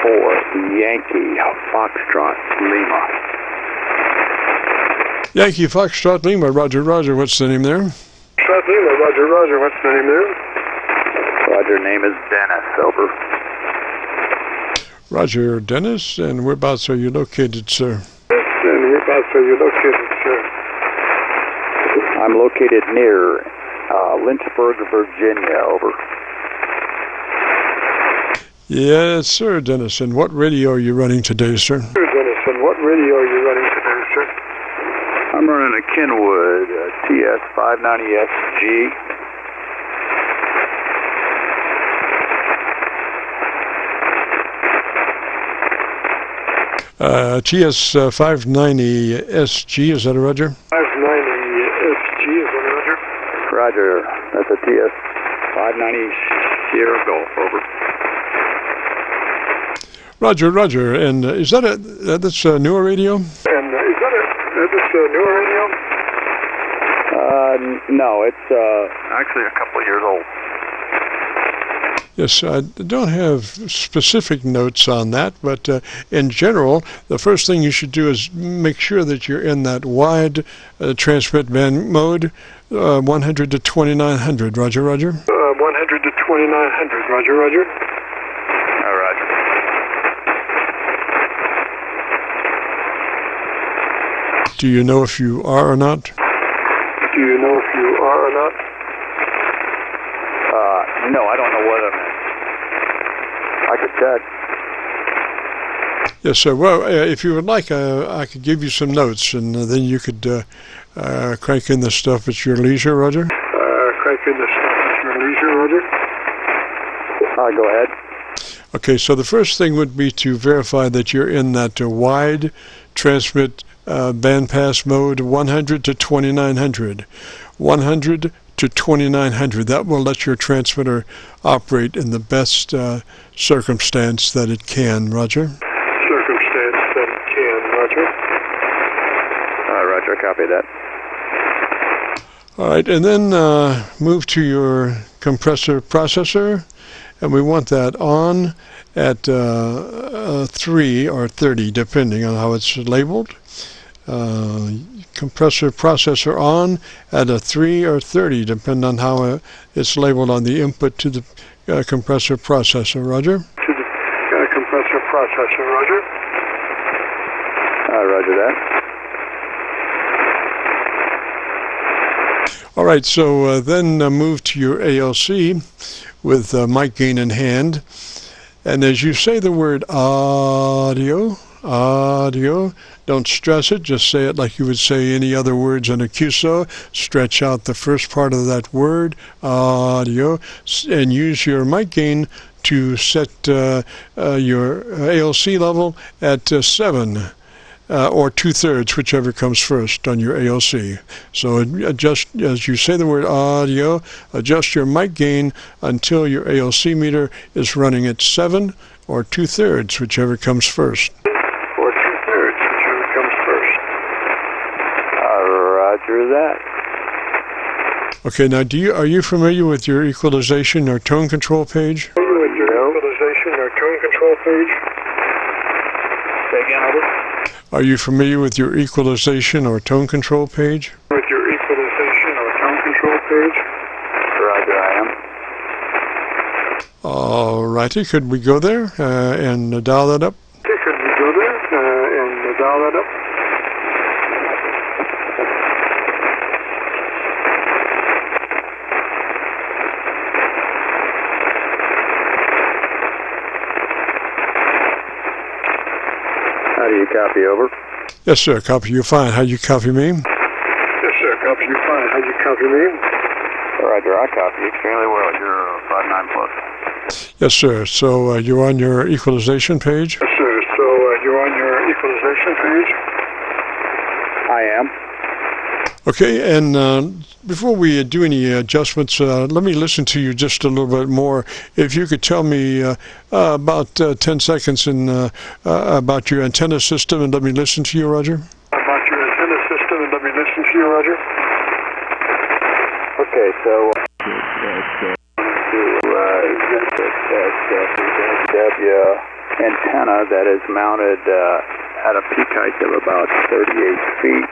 Yankee Foxtrot Lima. Yankee Foxtrot Lima, Roger, Roger, what's the name there? Foxtrot Lima, Roger, Roger, what's the name there? Roger, name is Dennis, over. Roger, Dennis, and whereabouts are you located, sir? And whereabouts are you located, sir? I'm located near Lynchburg, Virginia, over. Yes, sir, Dennis. And what radio are you running today, sir? Sir, Dennis, and what radio are you running today, sir? I'm running a Kenwood TS-590 SG. TS-590 SG, is that a Roger? 590 SG, is that a Roger? Roger, that's a TS-590 Sierra Golf, over. Roger, Roger. And is that that's a newer radio? And is that a newer radio? No, it's actually a couple of years old. Yes, I don't have specific notes on that, but in general, the first thing you should do is make sure that you're in that wide transmit band mode, 100 to 2900. Roger, Roger. 100 to 2900. Roger, Roger. Roger. Do you know if you are or not? Do you know if you are or not? No, I don't know what I could check. Yes, sir. Well, if you would like, I could give you some notes, and then you could crank in the stuff at your leisure, Roger. Crank in the stuff at your leisure, Roger. Go ahead. Okay, so the first thing would be to verify that you're in that wide transmit bandpass mode, 100 to 2900. 100 to 2900. That will let your transmitter operate in the best circumstance that it can, Roger. Circumstance that it can, Roger. Roger, copy that. All right, and then move to your compressor processor, and we want that on at 3 or 30, depending on how it's labeled. Compressor processor on at a 3 or 30, depending on how it's labeled on the input to the compressor processor, Roger. To the compressor processor, Roger. Roger that. All right, so then move to your ALC with mic gain in hand. And as you say the word audio, audio, don't stress it, just say it like you would say any other words in a QSO. Stretch out the first part of that word, audio, and use your mic gain to set your ALC level at 7 or 2/3, whichever comes first on your ALC. So adjust, as you say the word audio, adjust your mic gain until your ALC meter is running at 7 or 2/3, whichever comes first. Roger that. Okay, now are you familiar with your equalization or tone control page? Are you with your equalization or tone control page? Say again, over. Are you familiar with your equalization or tone control page? With your equalization or tone control page? Roger, I am. All righty, could we go there and dial that up? Okay, could we go there and dial that up? How do you copy, over? Yes, sir, copy you fine. How you copy me? Yes, sir, copy you fine. How you copy me? Roger, I copy extremely well. You're 59 plus. Yes, sir. So you're on your equalization page? Yes, sir. So you're on your equalization page? I am. Okay, and before we do any adjustments, let me listen to you just a little bit more. If you could tell me about 10 seconds about your antenna system, and let me listen to you, Roger. About your antenna system, and let me listen to you, Roger. Okay, so antenna that is mounted at a peak height of about 38 feet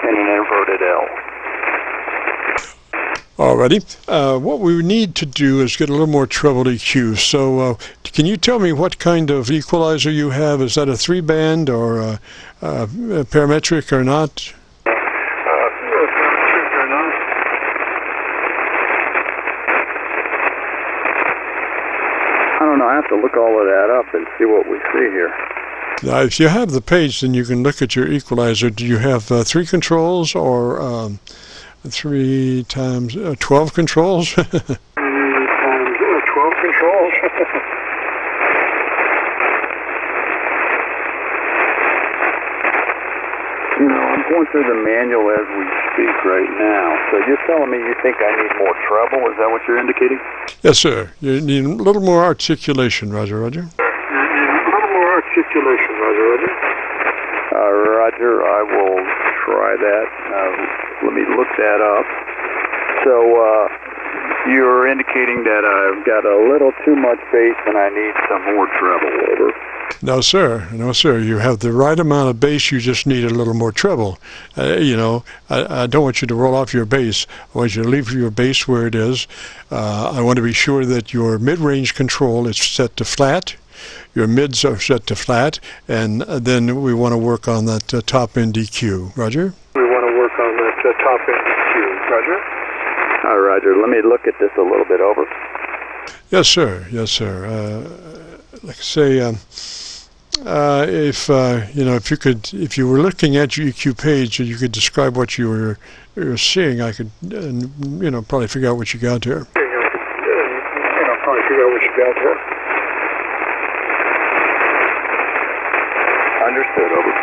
in an inverted L. Alrighty. What we need to do is get a little more treble EQ. So can you tell me what kind of equalizer you have? Is that a 3-band or a parametric or not? Parametric or not? I don't know. I have to look all of that up and see what we see here. Now, if you have the page, then you can look at your equalizer. Do you have 3 controls or 3 times 12 controls? 3 times 12 controls? You know, I'm going through the manual as we speak right now. So you're telling me you think I need more treble? Is that what you're indicating? Yes, sir. You need a little more articulation, Roger, Roger. You need a little more articulation, Roger, Roger. Roger, I will try that. Let me look that up. So you're indicating that I've got a little too much bass and I need some more treble, over. No, sir. No, sir. You have the right amount of bass. You just need a little more treble. You know, I don't want you to roll off your bass. I want you to leave your bass where it is. I want to be sure that your mid-range control is set to flat. Your mids are set to flat. And then we want to work on that top-end EQ. Roger? We want to work on that top-end EQ. Roger? Roger. Let me look at this a little bit, over. Yes, sir. Yes, sir. Like I say, if you know, if you were looking at your EQ page and you could describe what you were seeing, I could, you know, probably figure out what you got here. Probably figure out what you got here. Understood, over.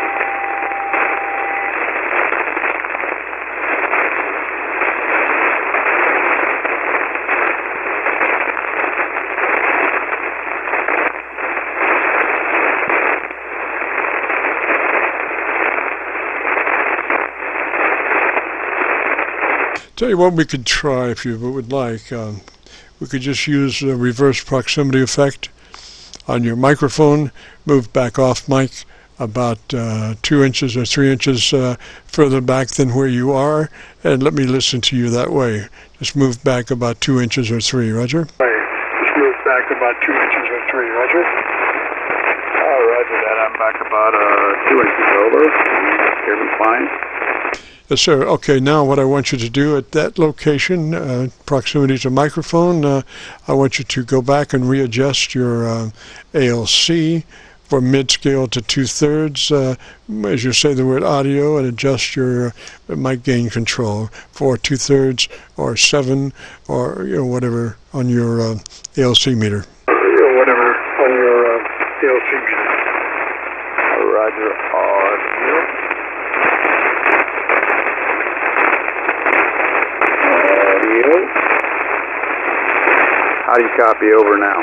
Tell you what we could try, if you would like. We could just use a reverse proximity effect on your microphone. Move back off mic about 2 inches or 3 inches further back than where you are, and let me listen to you that way. Just move back about 2 inches or 3, Roger? Right. Just move back about 2 inches or 3, Roger? Roger that. I'm back about 2 inches over. Hear me fine? Yes, sir. Okay, now what I want you to do at that location, proximity to microphone, I want you to go back and readjust your ALC for mid-scale to 2/3, as you say the word audio, and adjust your mic gain control for 2/3 or 7 or, you know, whatever on your ALC meter. Whatever on your ALC meter. Roger, audio. How do you copy over now?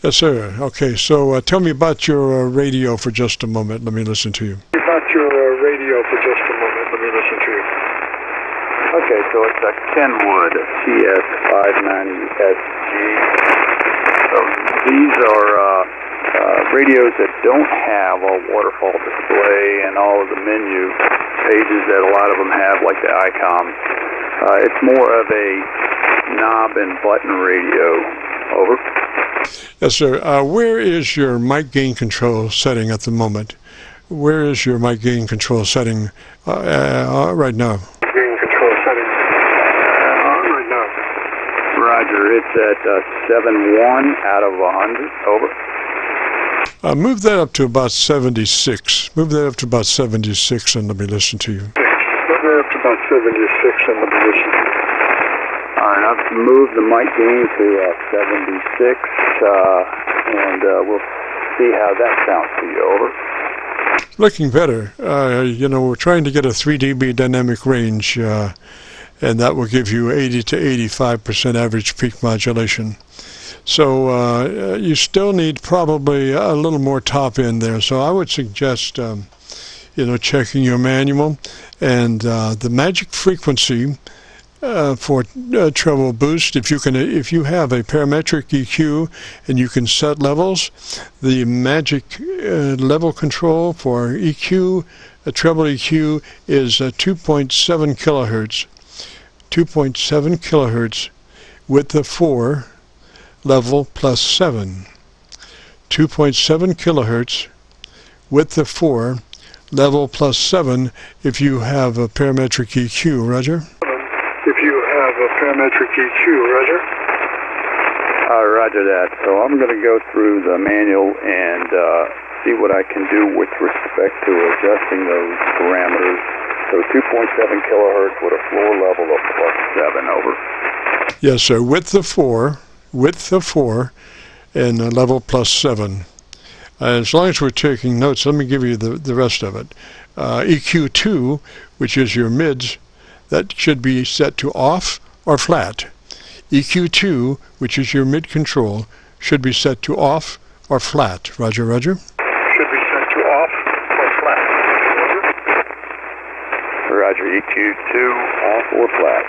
Yes, sir. Okay, so tell me about your radio for just a moment. Let me listen to you. About your radio for just a moment. Let me listen to you. Okay, so it's a Kenwood TS-590 SG. So these are radios that don't have a waterfall display and all of the menu pages that a lot of them have, like the ICOM. It's more of a knob and button radio. Over. Yes, sir. Where is your mic gain control setting at the moment? Where is your mic gain control setting right now? Gain control setting right now. Roger. It's at 7.1 out of 100. Over. Move that up to about 76. Move that up to about 76 and let me listen to you. Move that up to about 76 and let me listen to you. All right, I've moved the mic gain to 76, and we'll see how that sounds to you. Over. Looking better. You know, we're trying to get a 3 dB dynamic range, and that will give you 80 to 85% average peak modulation. So you still need probably a little more top end there. So I would suggest, you know, checking your manual, and the magic frequency for treble boost. If you have a parametric EQ and you can set levels, the magic level control for EQ, a treble EQ, is 2.7 kilohertz. 2.7 kilohertz with the 4 level plus 7. 2.7 kilohertz with the 4 level plus 7 if you have a parametric EQ. Roger? If you have a parametric EQ, Roger? Roger that. So I'm going to go through the manual and see what I can do with respect to adjusting those parameters. So 2.7 kilohertz with a floor level of plus 7, over. Yes, sir. With the 4 and a level plus 7. As long as we're taking notes, let me give you the rest of it. EQ2, which is your mids, that should be set to off or flat. EQ2, which is your mid control, should be set to off or flat. Roger, roger. Should be set to off or flat. Roger? Roger, EQ2, off or flat.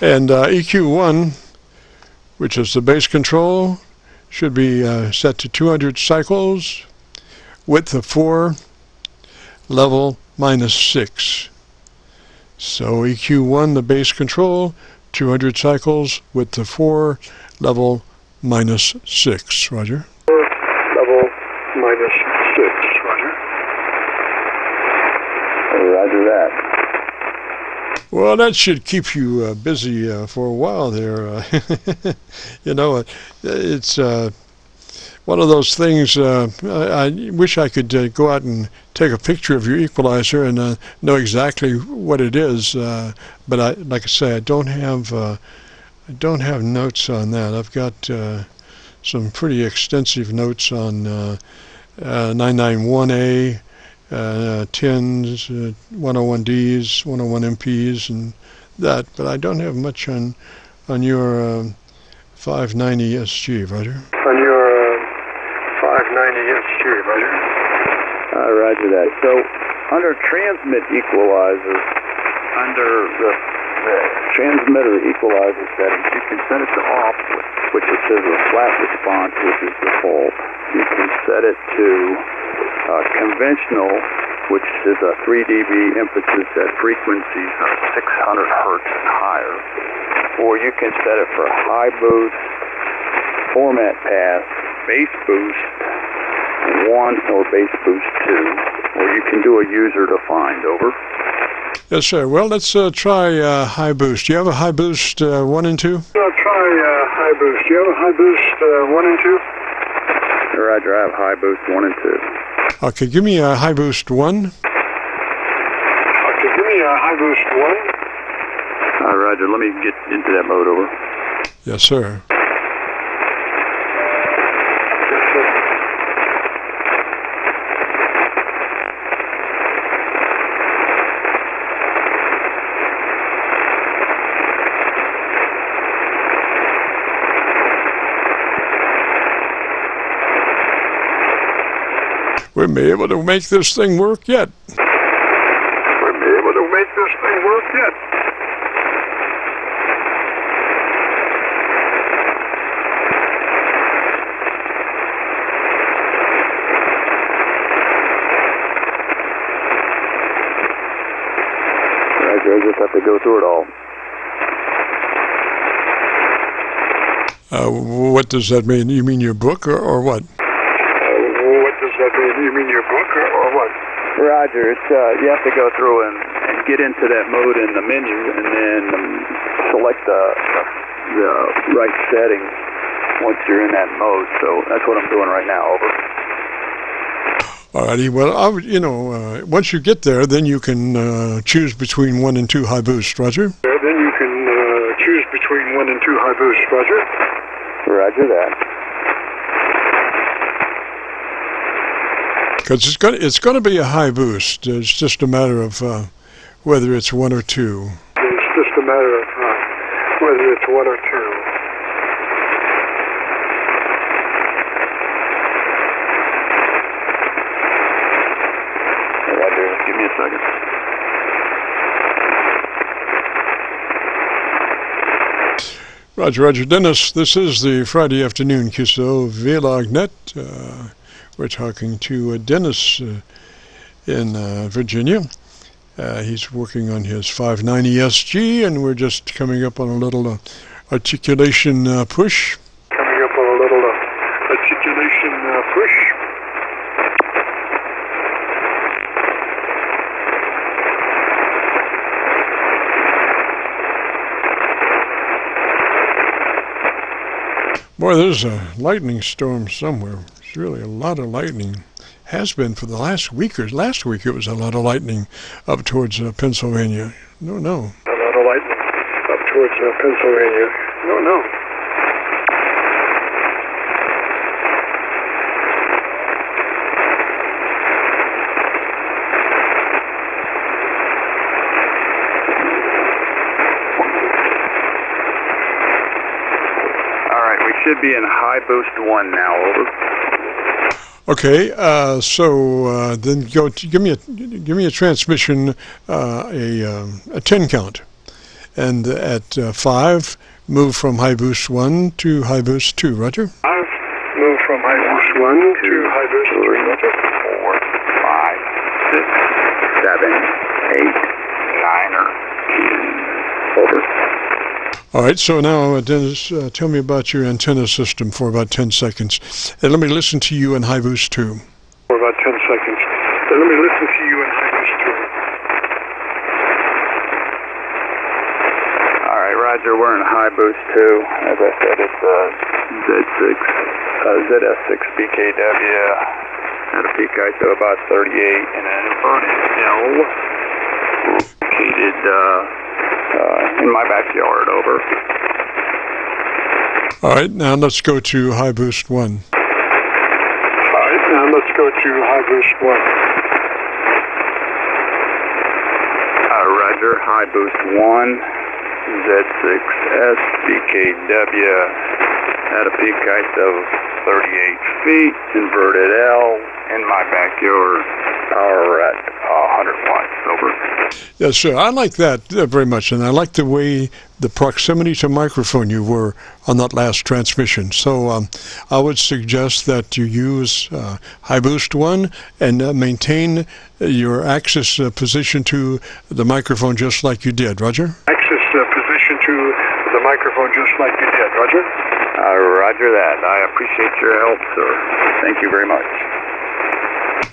And EQ1, which is the bass control, should be set to 200 cycles with the 4 level minus 6. So EQ1, the bass control, 200 cycles with the 4 level minus 6. Roger. 4 level minus 6. Roger. Roger that. Well, that should keep you busy for a while there. You know, it's one of those things. I wish I could go out and take a picture of your equalizer and know exactly what it is. But like I say, I don't have notes on that. I've got some pretty extensive notes on 991A. 10s, 101Ds, 101MPs, and that, but I don't have much on your 590 SG, Roger. On your 590 SG, Roger. Roger that. So, under transmit equalizer, under the transmitter equalizer settings, you can set it to off, which it says a flat response, which is default. You can set it to conventional, which is a 3 dB emphasis at frequencies of 600 hertz and higher. Or you can set it for high boost, format pass, bass boost 1 or bass boost 2. Or you can do a user defined, over. Yes, sir. Well, let's try high boost. Do you have a high boost 1 and 2? I'll try high boost. Do you have a high boost 1 and 2? Roger, I have high boost 1 and 2. Okay, give me a high boost 1. Okay, give me a high boost 1. Roger, let me get into that mode, over. Yes, sir. Yes, sir. We may be able to make this thing work yet. We may be able to make this thing work yet. Roger, I just have to go through it all. What does that mean? You mean your book or what? What does that mean? You mean your book or what? Roger, it's you have to go through and get into that mode in the menu, and then select the right settings once you're in that mode. So that's what I'm doing right now, over. Alrighty. Well, once you get there, then you can choose between 1 and 2 high boost. Roger. Then you can choose between 1 and 2 high boost. Roger. Roger that. Because it's going to be a high boost. It's just a matter of whether it's 1 or 2. It's just a matter of whether it's 1 or 2. Roger, give me a second. Roger, Roger. Dennis, this is the Friday afternoon Qso-Vlog net. We're talking to Dennis in Virginia. He's working on his 590 SG, and we're just coming up on a little articulation push. Coming up on a little articulation push. Boy, there's a lightning storm somewhere. It's really a lot of lightning. Has been for the last week, or last week it was a lot of lightning up towards Pennsylvania. No. A lot of lightning up towards Pennsylvania. No. All right, we should be in high boost 1 now, over. Okay, so then go to, give me a transmission, a 10 count, and at 5, move from high boost 1 to high boost 2. Roger. 5, move from high boost 1 to high boost 3. Roger. 4, 5, 6, 7, 8, 9, or 10. Over. All right, so now, Dennis, tell me about your antenna system for about 10 seconds. And let me listen to you in high boost 2. For about 10 seconds. Then let me listen to you in high boost 2. All right, Roger, we're in high boost 2. As I said, it's ZS6BKW at a peak height of about 38 and an inverted L located in my backyard, over. All right, now let's go to high boost 1. All right, now let's go to high boost 1. Roger, high boost 1, Z6SBKW at a peak height of 38 feet, inverted L in my backyard, power at 100 watts, over. Yes, sir. I like that very much, and I like the way the proximity to microphone you were on that last transmission. So I would suggest that you use high boost 1 and maintain your axis position to the microphone just like you did. Roger? Axis position to the microphone just like you did. Roger? Roger that. I appreciate your help, sir. Thank you very much.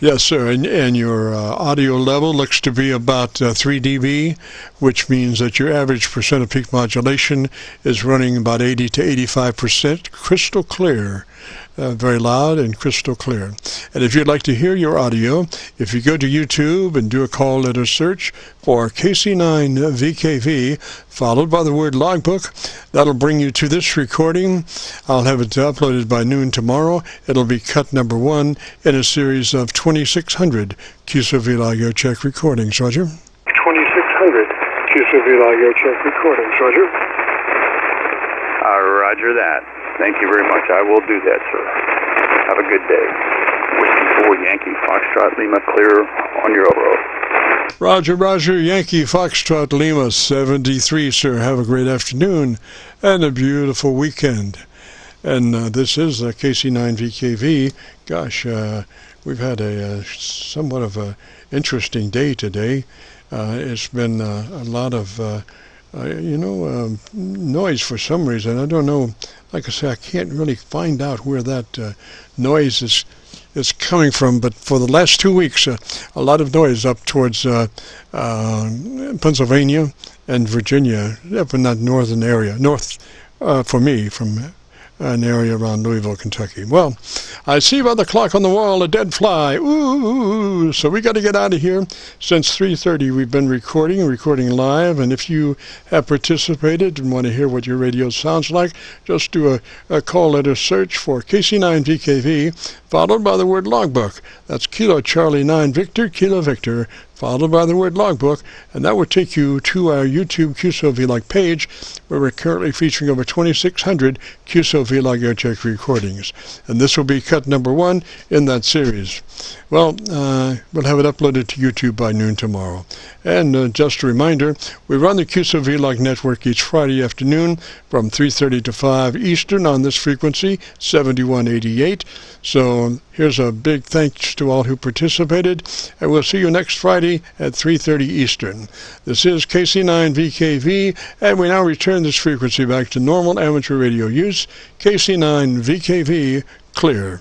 Yes, sir, and your audio level looks to be about 3 dB, which means that your average percent of peak modulation is running about 80 to 85%, crystal clear, very loud and crystal clear. And if you'd like to hear your audio, if you go to YouTube and do a call letter search for KC9VKV, followed by the word logbook, that'll bring you to this recording. I'll have it uploaded by noon tomorrow. It'll be cut number 1 in a series of 2,600 Qso-Vlog air check recordings. Roger? 2,600 Qso-Vlog air check recordings. Roger? Roger that. Thank you very much. I will do that, sir. Have a good day. Whiskey 4 Yankee Foxtrot Lima clear on your overall. Roger, Roger, Yankee Foxtrot Lima 73, sir. Have a great afternoon and a beautiful weekend. And this is KC9VKV. Gosh, we've had a somewhat of a interesting day today. It's been a lot of noise for some reason. I don't know. Like I say, I can't really find out where that noise is coming from. But for the last 2 weeks, a lot of noise up towards Pennsylvania and Virginia, up in that northern area. North, for me, from an area around Louisville, Kentucky. Well, I see by the clock on the wall a dead fly. Ooh, so we got to get out of here. Since 3:30 we've been recording live, and if you have participated and want to hear what your radio sounds like, just do a call letter search for KC9VKV, followed by the word logbook. That's Kilo Charlie 9 Victor, Kilo Victor, followed by the word logbook, and that will take you to our YouTube Qso-Vlog page, where we're currently featuring over 2,600 Qso-Vlog aircheck recordings. And this will be cut number 1 in that series. Well, we'll have it uploaded to YouTube by noon tomorrow. And just a reminder, we run the Qso-Vlog network each Friday afternoon from 3:30 to 5 Eastern on this frequency, 7188. So here's a big thanks to all who participated, and we'll see you next Friday at 3:30 Eastern. This is KC9VKV, and we now return this frequency back to normal amateur radio use. KC9VKV, clear.